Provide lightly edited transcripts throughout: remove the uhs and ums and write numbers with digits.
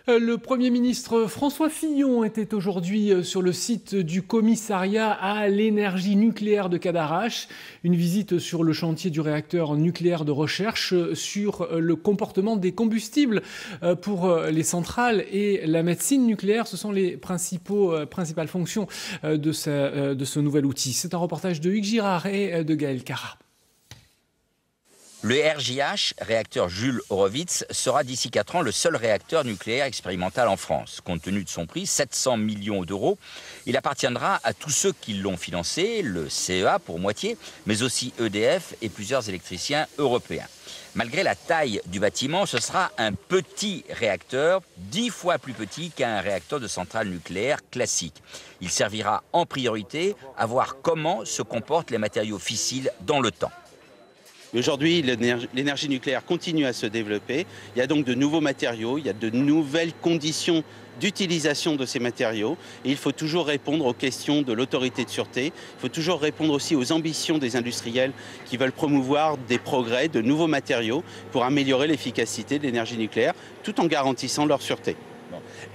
Le Premier ministre François Fillon était aujourd'hui sur le site du commissariat à l'énergie nucléaire de Cadarache. Une visite sur le chantier du réacteur nucléaire de recherche sur le comportement des combustibles pour les centrales et la médecine nucléaire. Ce sont les principales fonctions de ce nouvel outil. C'est un reportage de Hugues Girard et de Gaël Cara. Le RJH, réacteur Jules Horowitz, sera d'ici 4 ans le seul réacteur nucléaire expérimental en France. Compte tenu de son prix, 700 millions d'euros, il appartiendra à tous ceux qui l'ont financé, le CEA pour moitié, mais aussi EDF et plusieurs électriciens européens. Malgré la taille du bâtiment, ce sera un petit réacteur, 10 fois plus petit qu'un réacteur de centrale nucléaire classique. Il servira en priorité à voir comment se comportent les matériaux fissiles dans le temps. Aujourd'hui, l'énergie nucléaire continue à se développer. Il y a donc de nouveaux matériaux, il y a de nouvelles conditions d'utilisation de ces matériaux. Et il faut toujours répondre aux questions de l'autorité de sûreté. Il faut toujours répondre aussi aux ambitions des industriels qui veulent promouvoir des progrès, de nouveaux matériaux pour améliorer l'efficacité de l'énergie nucléaire tout en garantissant leur sûreté.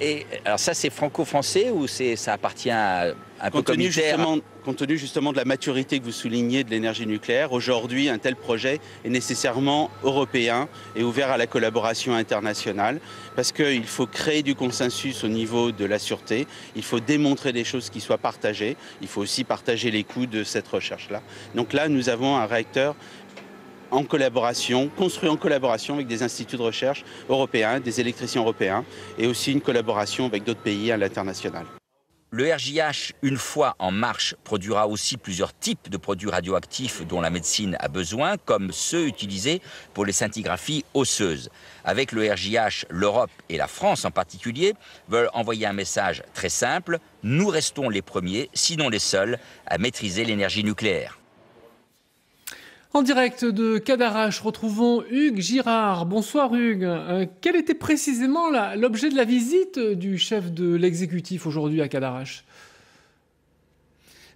Et alors ça, c'est franco-français ou ça appartient à un peu communautaire ? Compte tenu justement de la maturité que vous soulignez de l'énergie nucléaire, aujourd'hui, un tel projet est nécessairement européen et ouvert à la collaboration internationale parce qu'il faut créer du consensus au niveau de la sûreté, il faut démontrer des choses qui soient partagées, il faut aussi partager les coûts de cette recherche-là. Donc là, nous avons un réacteur en collaboration, construit en collaboration avec des instituts de recherche européens, des électriciens européens et aussi une collaboration avec d'autres pays à l'international. Le RJH, une fois en marche, produira aussi plusieurs types de produits radioactifs dont la médecine a besoin, comme ceux utilisés pour les scintigraphies osseuses. Avec le RJH, l'Europe et la France en particulier veulent envoyer un message très simple. Nous restons les premiers, sinon les seuls, à maîtriser l'énergie nucléaire. En direct de Cadarache, retrouvons Hugues Girard. Bonsoir Hugues. Quel était précisément l'objet de la visite du chef de l'exécutif aujourd'hui à Cadarache ?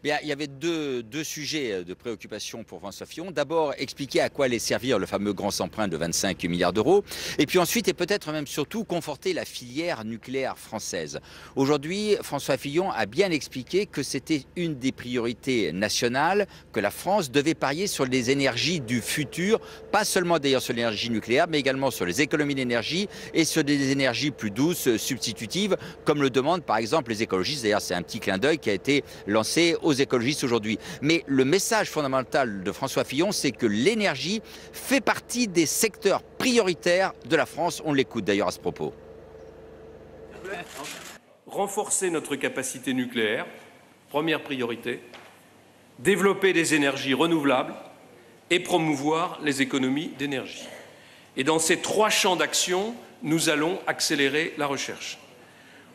Bien, il y avait deux sujets de préoccupation pour François Fillon. D'abord, expliquer à quoi allait servir le fameux grand emprunt de 25 milliards d'euros. Et puis ensuite, et peut-être même surtout, conforter la filière nucléaire française. Aujourd'hui, François Fillon a bien expliqué que c'était une des priorités nationales, que la France devait parier sur les énergies du futur, pas seulement d'ailleurs sur l'énergie nucléaire, mais également sur les économies d'énergie et sur des énergies plus douces, substitutives, comme le demandent par exemple les écologistes. D'ailleurs, c'est un petit clin d'œil qui a été lancé aux écologistes aujourd'hui. Mais le message fondamental de François Fillon, c'est que l'énergie fait partie des secteurs prioritaires de la France. On l'écoute d'ailleurs à ce propos. Renforcer notre capacité nucléaire, première priorité. Développer des énergies renouvelables et promouvoir les économies d'énergie. Et dans ces 3 champs d'action, nous allons accélérer la recherche.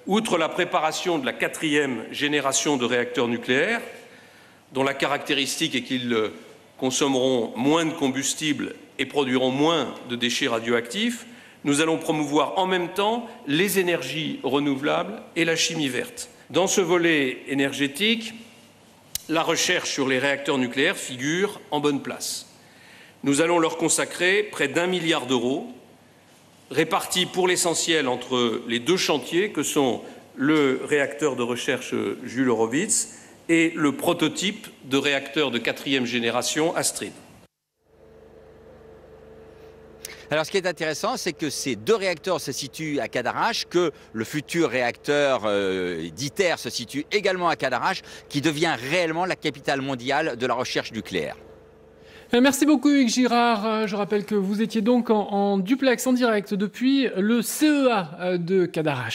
Outre la préparation de la 4e génération de réacteurs nucléaires, dont la caractéristique est qu'ils consommeront moins de combustible et produiront moins de déchets radioactifs, nous allons promouvoir en même temps les énergies renouvelables et la chimie verte. Dans ce volet énergétique, la recherche sur les réacteurs nucléaires figure en bonne place. Nous allons leur consacrer près d'1 milliard d'euros, répartis pour l'essentiel entre les 2 chantiers que sont le réacteur de recherche Jules Horowitz et le prototype de réacteur de 4e génération Astrid. Alors ce qui est intéressant, c'est que ces 2 réacteurs se situent à Cadarache, que le futur réacteur d'ITER se situe également à Cadarache, qui devient réellement la capitale mondiale de la recherche nucléaire. Merci beaucoup Hugues Girard. Je rappelle que vous étiez donc en duplex, en direct, depuis le CEA de Cadarache.